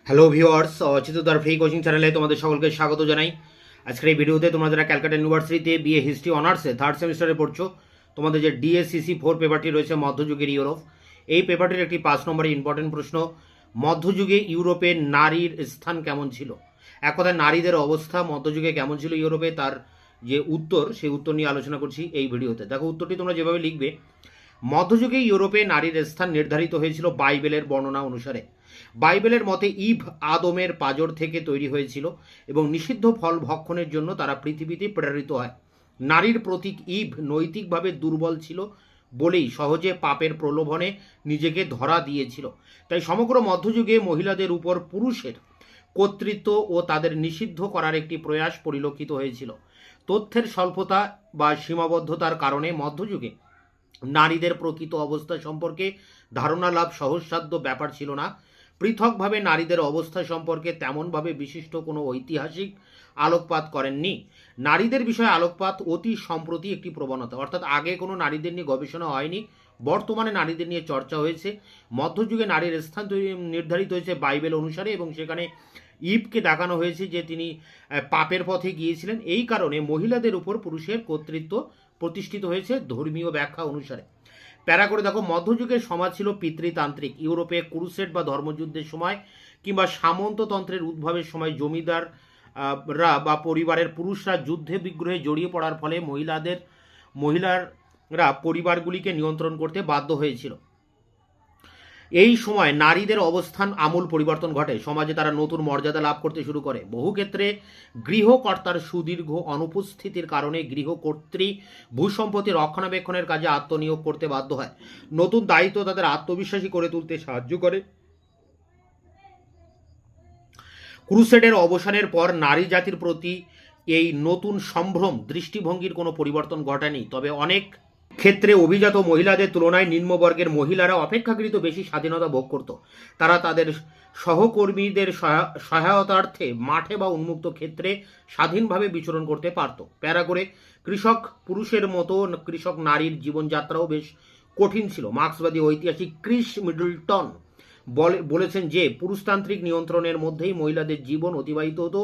Hello viewers, চিত্তদার free coaching চ্যানেলে তোমাদের সকলকে স্বাগত জানাই। আজকের এই ভিডিওতে তোমরা যারা ক্যালকাটা ইউনিভার্সিটিতে বিএ হিস্ট্রি অনার্সে থার্ড সেমিস্টারে পড়ছো, তোমাদের যে DSCC 4 পেপারটি রয়েছে মধ্যযুগের ইউরোপ, এই পেপারটির একটি 5 নম্বরের ইম্পর্টেন্ট প্রশ্ন, মধ্যযুগে ইউরোপে নারীর স্থান কেমন ছিল। এক কথায় নারীদের অবস্থা মধ্যযুগে কেমন ছিল ইউরোপে, তার যে উত্তর সেই উত্তর নিয়ে আলোচনা করছি এই ভিডিওতে। দেখো উত্তরটি তোমরা যেভাবে লিখবে, মধ্যযুগে ইউরোপে নারীর স্থান নির্ধারিত হয়েছিল বাইবেলের বর্ণনা অনুসারে। বাইবেলের মতে ইভ আদমের পাঁজর থেকে তৈরি হয়েছিল এবং নিষিদ্ধ ফল ভক্ষণের জন্য তারা পৃথিবীতে প্রেরিত হয়। নারীর প্রতীক ইভ নৈতিকভাবে দুর্বল ছিল বলেই সহজে পাপের প্রলোভনে নিজেকে ধরা দিয়েছিল। তাই সমগ্র মধ্যযুগে মহিলাদের উপর পুরুষের কর্তৃত্ব ও তাদের নিষিদ্ধ করার একটি প্রয়াস পরিলক্ষিত হয়েছিল। তথ্যের স্বল্পতা বা সীমাবদ্ধতার কারণে মধ্যযুগে নারীদের প্রকৃত অবস্থা সম্পর্কে ধারণা লাভ সহজসাধ্য ব্যাপার ছিল না। পৃথকভাবে নারীদের অবস্থা সম্পর্কে তেমনভাবে বিশিষ্ট কোনো ঐতিহাসিক আলোকপাত করেননি। নারীদের বিষয়ে আলোকপাত অতি সম্প্রতি একটি প্রবণতা, অর্থাৎ আগে কোনো নারীদের নিয়ে গবেষণা হয়নি, বর্তমানে নারীদের নিয়ে চর্চা হয়েছে। মধ্যযুগে নারীর স্থান নির্ধারিত হয়েছে বাইবেল অনুসারে এবং সেখানে ইভকে দেখানো হয়েছে যে তিনি পাপের পথে গিয়েছিলেন। এই কারণে মহিলাদের উপর পুরুষের কর্তৃত্ব প্রতিষ্ঠিত হয়েছে ধর্মীয় ব্যাখ্যা অনুসারে। প্যারা করে দেখো, মধ্যযুগের সমাজ ছিল পিতৃতান্ত্রিক। ইউরোপে ক্রুসেড বা ধর্মযুদ্ধের সময় কিংবা সামন্ততন্ত্রের উদ্ভবের সময় জমিদার রা বা পরিবারের পুরুষরা যুদ্ধে বিগ্রহে জড়িয়ে পড়ার ফলে মহিলারা পরিবারগুলিকে নিয়ন্ত্রণ করতে বাধ্য হয়েছিল। এই সময় নারীদের অবস্থান আমূল পরিবর্তন ঘটে, সমাজে তারা নতুন মর্যাদা লাভ করতে শুরু করে। বহু ক্ষেত্রে গৃহকর্তার সুদীর্ঘ অনুপস্থিতির কারণে গৃহকর্ত্রী ভূসম্পত্তি রক্ষণাবেক্ষণের কাজে আত্মনিয়োগ করতে বাধ্য হয়। নতুন দায়িত্ব তাদের আত্মবিশ্বাসী করে তুলতে সাহায্য করে। ক্রুসেডের অবসানের পর নারী জাতির প্রতি এই নতুন সম্ভ্রম দৃষ্টিভঙ্গির কোনো পরিবর্তন ঘটেনি, তবে অনেক ক্ষেত্রে অভিজাত মহিলাদের তুলনায় নিম্নবর্গের মহিলারা অপেক্ষাকৃত বেশি স্বাধীনতা ভোগ করত। তারা তাদের সহকর্মীদের সহায়তার্থে মাঠে বা উন্মুক্ত ক্ষেত্রে স্বাধীনভাবে বিচরণ করতে পারত। প্যারা করে, কৃষক পুরুষের মতো কৃষক নারীর জীবনযাত্রাও বেশ কঠিন ছিল। মার্ক্সবাদী ঐতিহাসিক ক্রিস মিডলটন বলেছেন যে পুরুষতান্ত্রিক নিয়ন্ত্রণের মধ্যেই মহিলাদের জীবন অতিবাহিত হতো।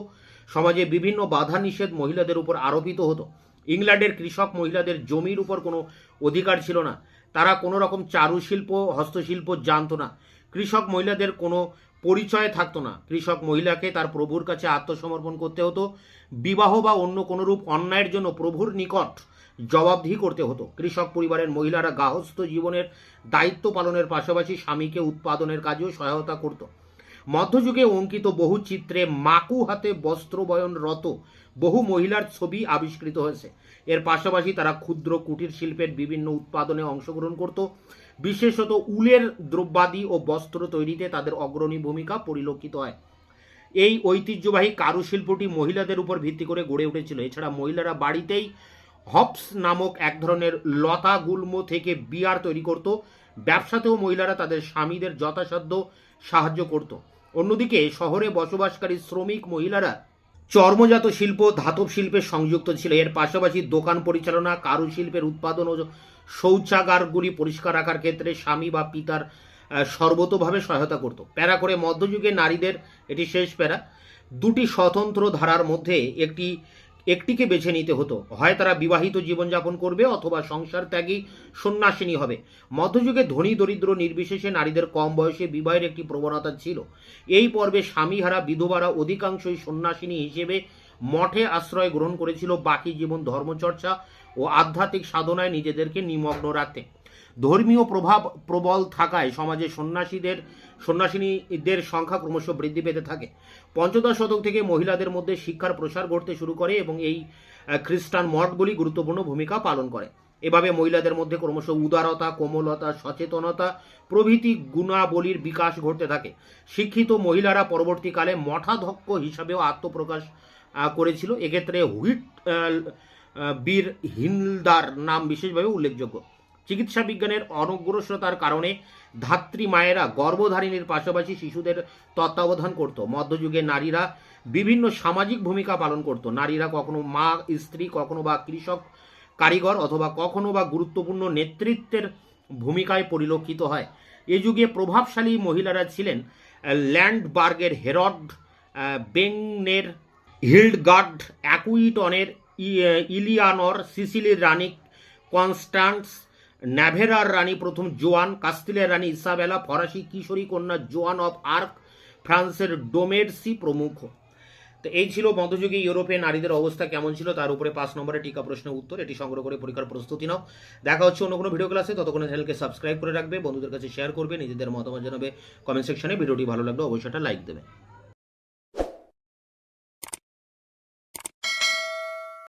সমাজে বিভিন্ন বাধা নিষেধ মহিলাদের উপর আরোপিত হতো। ইংল্যান্ডের কৃষক মহিলাদের জমির উপর কোনো অধিকার ছিল না। তারা কোনো রকম চারুশিল্প হস্তশিল্প জানত না। কৃষক মহিলাদের কোনো পরিচয় থাকতো না। কৃষক মহিলাকে তার প্রভুর কাছে আত্মসমর্পণ করতে হতো। বিবাহ বা অন্য কোনোরূপ অন্যায়ের জন্য প্রভুর নিকট জবাবদিহি করতে হতো। কৃষক পরিবারের মহিলারা গার্হস্থ্য জীবনের দায়িত্ব পালনের পাশাপাশি স্বামীকে উৎপাদনের কাজেও সহায়তা করত। মধ্যযুগে অঙ্কিত বহু চিত্রে মাকু হাতে বস্ত্র বয়নরত বহু মহিলার ছবি আবিষ্কৃত হয়েছে। এর পাশাপাশি তারা ক্ষুদ্র কুটির শিল্পের বিভিন্ন উৎপাদনে অংশগ্রহণ করত। বিশেষত উলের দ্রব্যাদি ও বস্ত্র তৈরিতে তাদের অগ্রণী ভূমিকা পরিলক্ষিত হয়। এই ঐতিহ্যবাহী কারুশিল্পটি মহিলাদের উপর ভিত্তি করে গড়ে উঠেছিল। এছাড়া মহিলারা বাড়িতেই হপস নামক এক ধরনের লতা গুল্ম থেকে বিয়ার তৈরি করত। ব্যবসাতেও মহিলারা তাদের স্বামীদের যথাসাধ্য সাহায্য করত। অন্যদিকে শহরে বসবাসকারী শ্রমিক মহিলারা চর্মজাত শিল্প ধাতব শিল্পে সংযুক্ত ছিল। এর পাশাপাশি দোকান পরিচালনা, কারুশিল্পের উৎপাদন ও শৌচাগারগুলি পরিষ্কার রাখার ক্ষেত্রে স্বামী বা পিতার সর্বতোভাবে সহায়তা করত। প্যারা করে, মধ্যযুগে নারীদের, এটি শেষ প্যারা, দুটি স্বতন্ত্র ধারার মধ্যে একটিকে বেছে নিতে হতো। হয় তারা বিবাহিত জীবনযাপন করবে অথবা সংসার ত্যাগী সন্ন্যাসিনী হবে। মধ্যযুগে ধনী দরিদ্র নির্বিশেষে নারীদের কম বয়সে বিবাহের একটি প্রবণতা ছিল। এই পর্বে স্বামীহারা বিধবারা অধিকাংশই সন্ন্যাসিনী হিসেবে মঠে আশ্রয় গ্রহণ করেছিল, বাকি জীবন ধর্মচর্চা ও আধ্যাত্মিক সাধনায় নিজেদেরকে নিমগ্ন রাখতে। ধর্মীয় প্রভাব প্রবল থাকায় সমাজে সন্ন্যাসিনীদের সংখ্যা ক্রমশ বৃদ্ধি পেতে থাকে। পঞ্চদশ শতক থেকে মহিলাদের মধ্যে শিক্ষার প্রসার ঘটতে শুরু করে এবং এই খ্রিস্টান মঠগুলি গুরুত্বপূর্ণ ভূমিকা পালন করে। এভাবে মহিলাদের মধ্যে ক্রমশ উদারতা, কোমলতা, সচেতনতা প্রভৃতি গুণাবলীর বিকাশ ঘটতে থাকে। শিক্ষিত মহিলারা পরবর্তীকালে মঠাধ্যক্ষ হিসাবেও আত্মপ্রকাশ করেছিল। এক্ষেত্রে হুইট বীর হিলদার নাম বিশেষভাবে উল্লেখযোগ্য। চিকিৎসা বিজ্ঞানের অনগ্রসরতার কারণে ধাত্রী মায়েরা গর্ভধারিণীর পাশাপাশি শিশুদের তত্ত্বাবধান করত। মধ্যযুগে নারীরা বিভিন্ন সামাজিক ভূমিকা পালন করত। নারীরা কখনো মা, স্ত্রী, কখনো বা কৃষক, কারিগর অথবা কখনো বা গুরুত্বপূর্ণ নেতৃত্বের ভূমিকায় পরিলক্ষিত হয়। এ যুগে প্রভাবশালী মহিলারা ছিলেন ল্যান্ডবার্গের হেরড, বেংনের হিল্ডগার্ড, অ্যাকুইটনের ইলিয়ানর, সিসিলির রানী কনস্ট্যান্স, ন্যাভেরার রানী প্রথম জোয়ান, কাস্তিলের রানী ইসাবেলা, ফরাসি কিশোরী কন্যা জোয়ান অফ আর্ক, ফ্রান্সের ডোমেরসি প্রমুখ। তো এই ছিল মধ্যযুগে ইউরোপে নারীদের অবস্থা কেমন ছিল তার উপরে 5 নম্বরের টিকা প্রশ্নের উত্তর। এটি সংগ্রহ করে পরীক্ষার প্রস্তুতি নাও। দেখা হচ্ছে অন্য কোনো ভিডিও ক্লাসে, ততক্ষণে চ্যানেলকে সাবস্ক্রাইব করে রাখবে, বন্ধুদের কাছে শেয়ার করবে, নিজেদের মতামত জানাবে কমেন্ট সেকশনে। ভিডিওটি ভালো লাগলে অবশ্যই একটা লাইক দেবে।